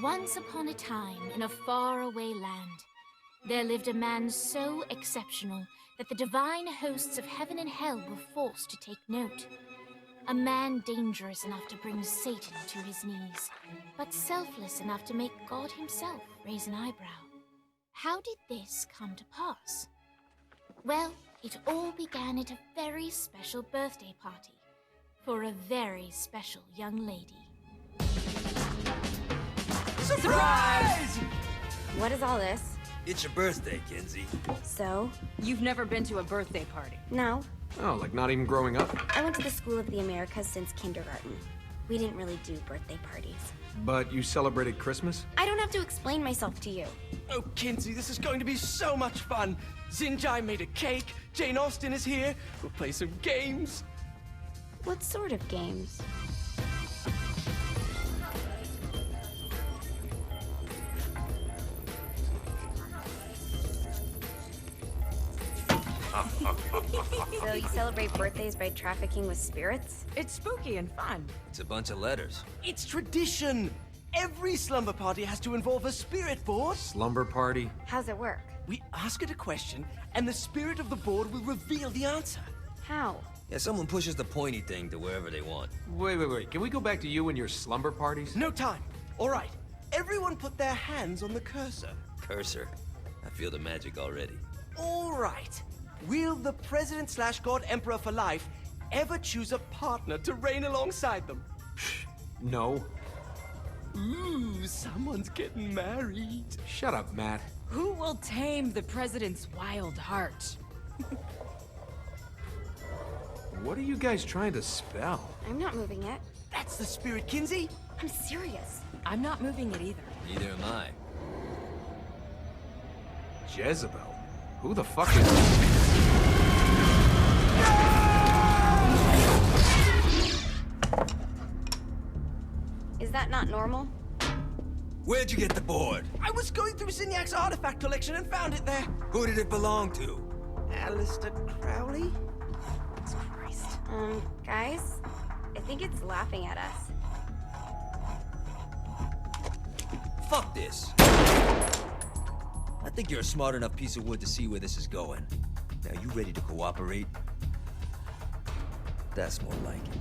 Once upon a time, in a faraway land, there lived a man so exceptional that the divine hosts of heaven and hell were forced to take note. A man dangerous enough to bring Satan to his knees, but selfless enough to make God himself raise an eyebrow. How did this come to pass? Well, it all began at a very special birthday party for a very special young lady. Surprise! What is all this? It's your birthday, Kinsey. So? You've never been to a birthday party? No. Oh, like not even growing up? I went to the School of the Americas since kindergarten. We didn't really do birthday parties. But you celebrated Christmas? I don't have to explain myself to you. Oh, Kinsey, this is going to be so much fun. Xinjai made a cake, Jane Austen is here, we'll play some games. What sort of games? So you celebrate birthdays by trafficking with spirits? It's spooky and fun. It's a bunch of letters. It's tradition. Every slumber party has to involve a spirit board. Slumber party? How's it work? We ask it a question, and the spirit of the board will reveal the answer. How? Yeah, someone pushes the pointy thing to wherever they want. Wait. Can we go back to you and your slumber parties? No time. All right. Everyone put their hands on the cursor. Cursor. I feel the magic already. All right. Will the President/God Emperor for life ever choose a partner to reign alongside them? No. Ooh, someone's getting married. Shut up, Matt. Who will tame the president's wild heart? What are you guys trying to spell? I'm not moving it. That's the spirit, Kinsey. I'm serious. I'm not moving it either. Neither am I. Jezebel? Who the fuck is... Is that not normal? Where'd you get the board? I was going through Signac's artifact collection and found it there. Who did it belong to? Alistair Crowley? Christ. Guys? I think it's laughing at us. Fuck this. I think you're a smart enough piece of wood to see where this is going. Now, you ready to cooperate? That's more like it.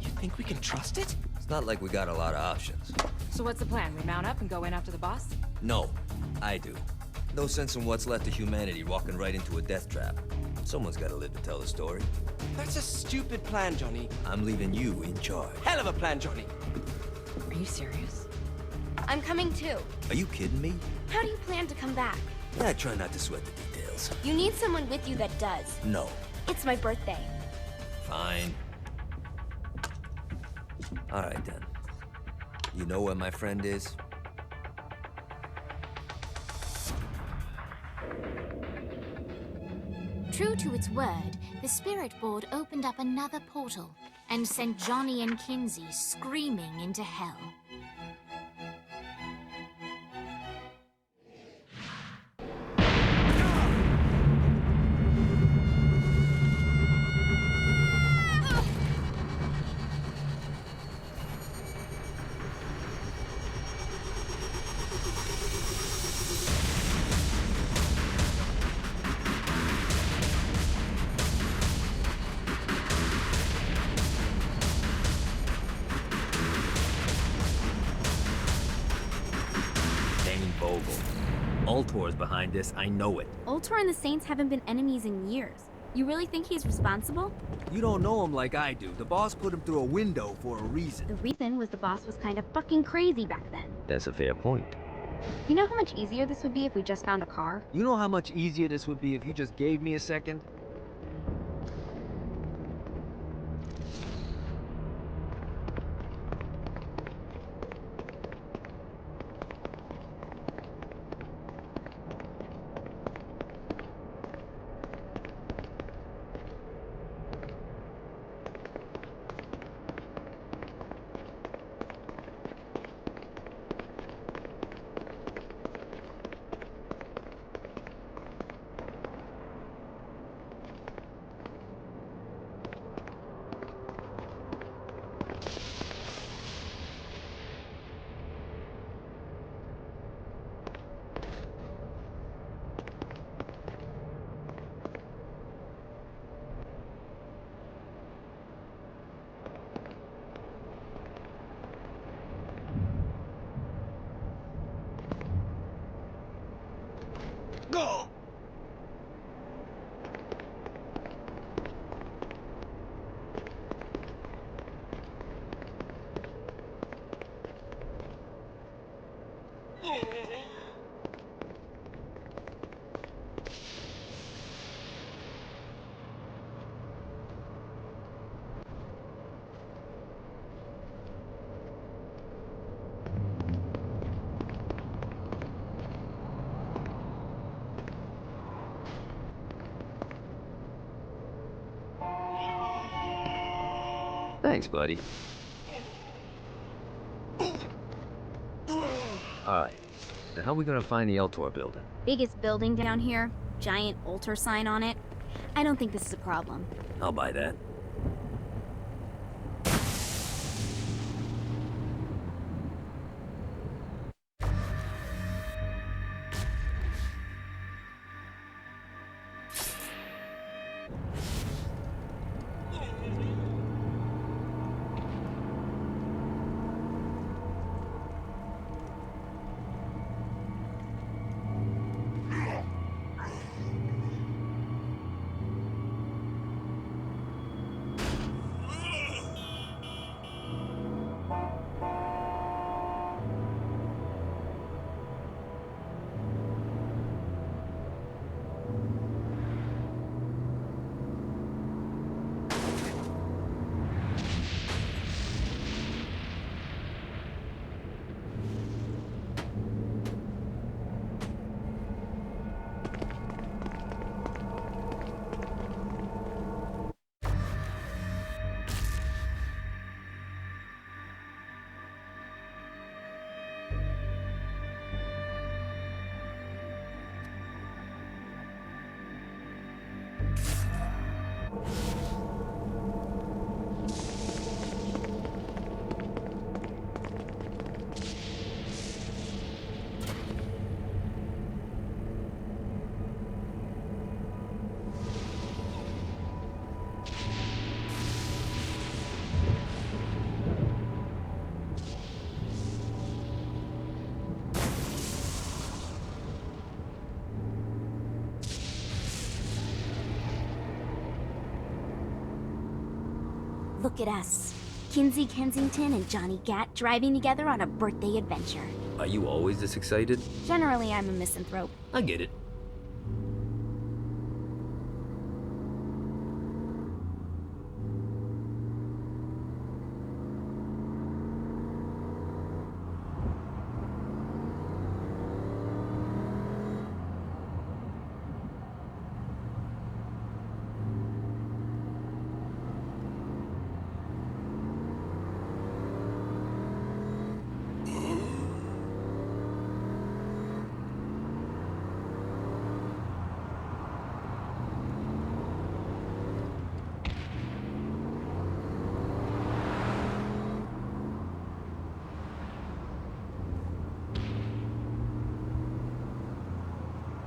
You think we can trust it? It's not like we got a lot of options. So what's the plan? We mount up and go in after the boss? No, I do. No sense in what's left of humanity walking right into a death trap. Someone's gotta live to tell the story. That's a stupid plan, Johnny. I'm leaving you in charge. Hell of a plan, Johnny. Are you serious? I'm coming too. Are you kidding me? How do you plan to come back? Yeah, I try not to sweat the details. You need someone with you that does. No. It's my birthday. Fine. All right, then. You know where my friend is? True to its word, the spirit board opened up another portal and sent Johnny and Kinsey screaming into hell. Ultor's behind this, I know it. Ultor and the Saints haven't been enemies in years. You really think he's responsible? You don't know him like I do. The boss put him through a window for a reason. The reason was the boss was kind of fucking crazy back then. That's a fair point. You know how much easier this would be if we just found a car? You know how much easier this would be if you just gave me a second? Thanks, buddy. Alright, now how are we gonna find the Eltor building? Biggest building down here, giant altar sign on it. I don't think this is a problem. I'll buy that. Look at us. Kinsey Kensington and Johnny Gat driving together on a birthday adventure. Are you always this excited? Generally, I'm a misanthrope. I get it.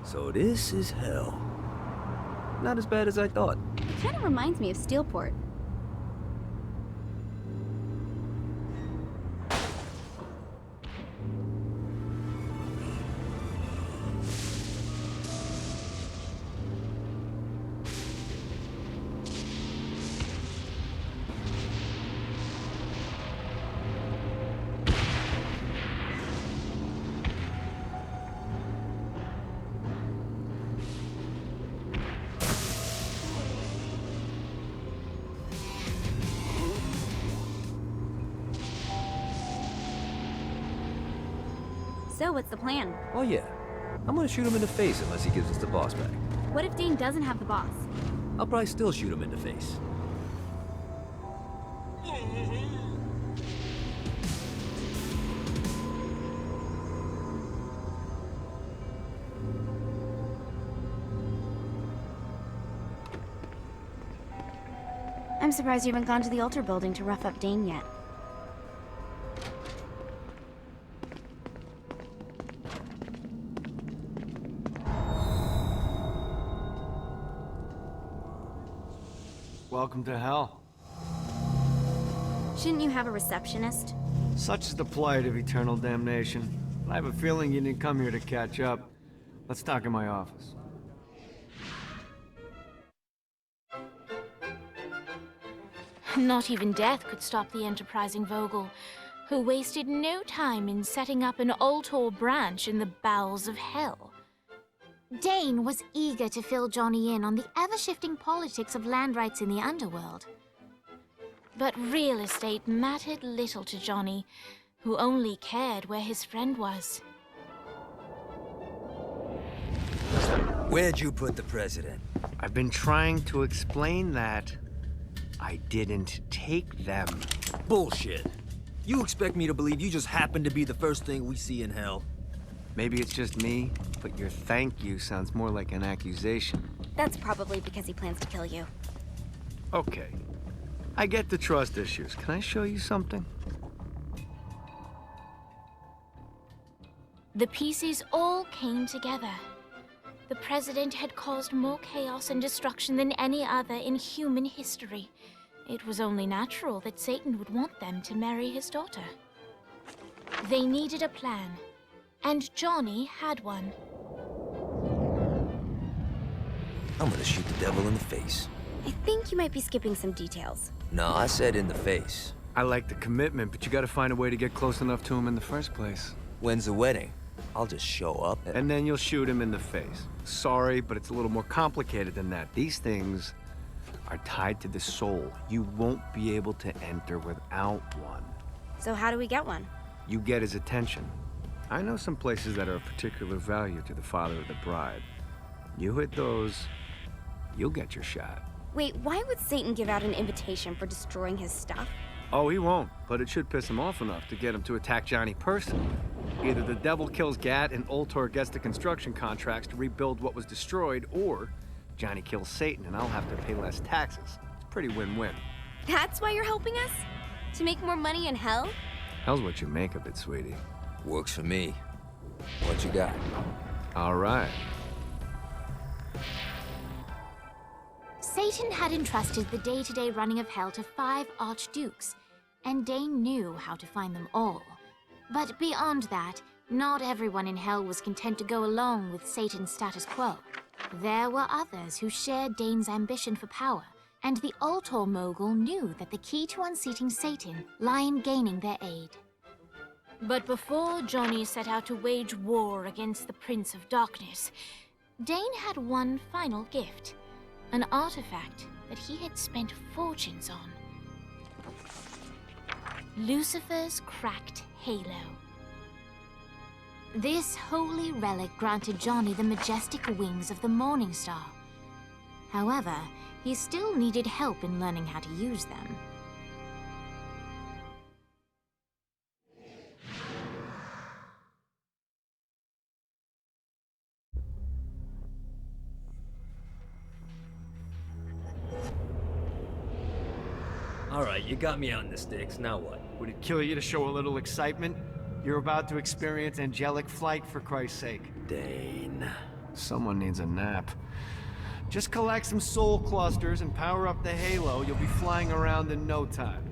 So this is hell. Not as bad as I thought. It kind of reminds me of Steelport. So, what's the plan? Oh yeah. I'm gonna shoot him in the face unless he gives us the boss back. What if Dane doesn't have the boss? I'll probably still shoot him in the face. I'm surprised you haven't gone to the altar building to rough up Dane yet. Welcome to hell. Shouldn't you have a receptionist? Such is the plight of eternal damnation. I have a feeling you didn't come here to catch up. Let's talk in my office. Not even death could stop the enterprising Vogel. who wasted no time in setting up an Ultor branch in the bowels of hell. Dane was eager to fill Johnny in on the ever-shifting politics of land rights in the underworld. But real estate mattered little to Johnny, who only cared where his friend was. Where'd you put the president? I've been trying to explain that. I didn't take them. Bullshit. You expect me to believe you just happened to be the first thing we see in hell? Maybe it's just me, but your thank you sounds more like an accusation. That's probably because he plans to kill you. Okay. I get the trust issues. Can I show you something? The pieces all came together. The president had caused more chaos and destruction than any other in human history. It was only natural that Satan would want them to marry his daughter. They needed a plan, and Johnny had one. I'm gonna shoot the devil in the face. I think you might be skipping some details. No, I said in the face. I like the commitment, but you gotta find a way to get close enough to him in the first place. When's the wedding? I'll just show up And then you'll shoot him in the face. Sorry, but it's a little more complicated than that. These things are tied to the soul. You won't be able to enter without one. So how do we get one? You get his attention. I know some places that are of particular value to the father of the bride. You hit those, you'll get your shot. Wait, why would Satan give out an invitation for destroying his stuff? Oh, he won't, but it should piss him off enough to get him to attack Johnny personally. Either the devil kills Gat and Ultor gets the construction contracts to rebuild what was destroyed, or Johnny kills Satan and I'll have to pay less taxes. It's pretty win-win. That's why you're helping us? To make more money in hell? Hell's what you make of it, sweetie. Works for me. What you got? All right. Satan had entrusted the day-to-day running of hell to 5 archdukes, and Dane knew how to find them all. But beyond that, not everyone in hell was content to go along with Satan's status quo. There were others who shared Dane's ambition for power, and the Ultor mogul knew that the key to unseating Satan lay in gaining their aid. But before Johnny set out to wage war against the Prince of Darkness, Dane had one final gift, an artifact that he had spent fortunes on. Lucifer's cracked halo. This holy relic granted Johnny the majestic wings of the Morning Star. However, he still needed help in learning how to use them. All right, you got me out in the sticks. Now what? Would it kill you to show a little excitement? You're about to experience angelic flight, for Christ's sake. Dane. Someone needs a nap. Just collect some soul clusters and power up the halo. You'll be flying around in no time.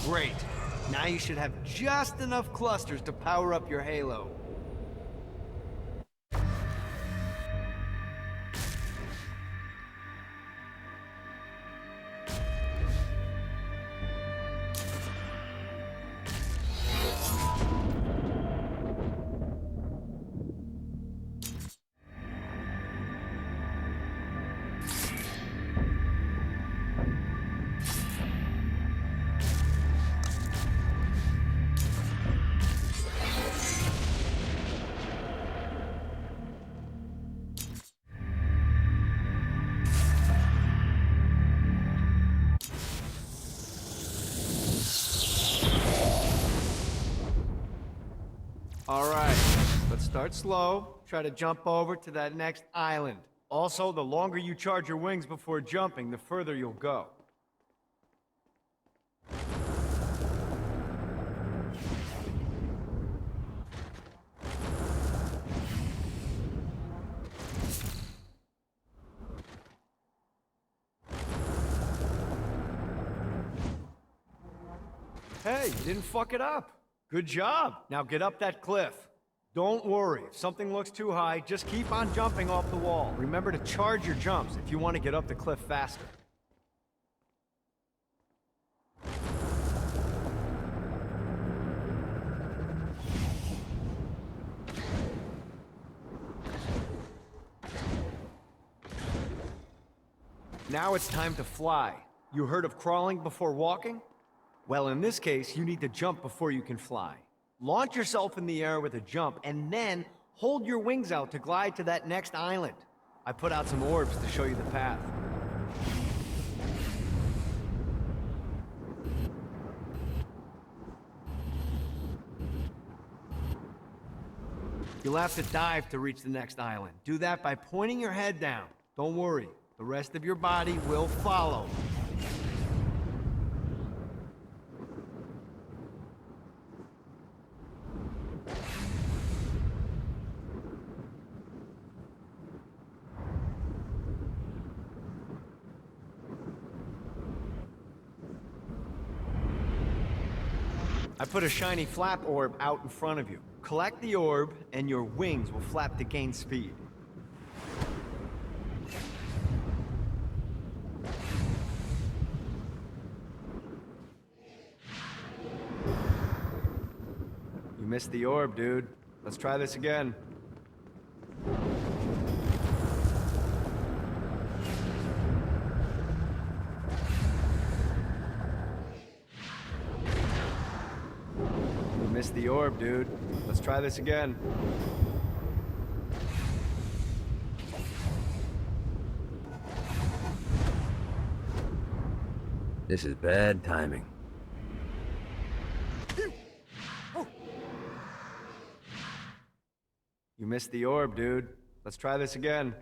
Great. Now you should have just enough clusters to power up your halo. All right, let's start slow. Try to jump over to that next island. Also, the longer you charge your wings before jumping, the further you'll go. Hey, you didn't fuck it up. Good job. Now get up that cliff. Don't worry, if something looks too high, just keep on jumping off the wall. Remember to charge your jumps if you want to get up the cliff faster. Now it's time to fly. You heard of crawling before walking? Well, in this case, you need to jump before you can fly. Launch yourself in the air with a jump, and then hold your wings out to glide to that next island. I put out some orbs to show you the path. You'll have to dive to reach the next island. Do that by pointing your head down. Don't worry, the rest of your body will follow. I put a shiny flap orb out in front of you. Collect the orb, and your wings will flap to gain speed. You missed the orb, dude. Let's try this again. Missed the orb, dude. Let's try this again. This is bad timing. You missed the orb, dude. Let's try this again.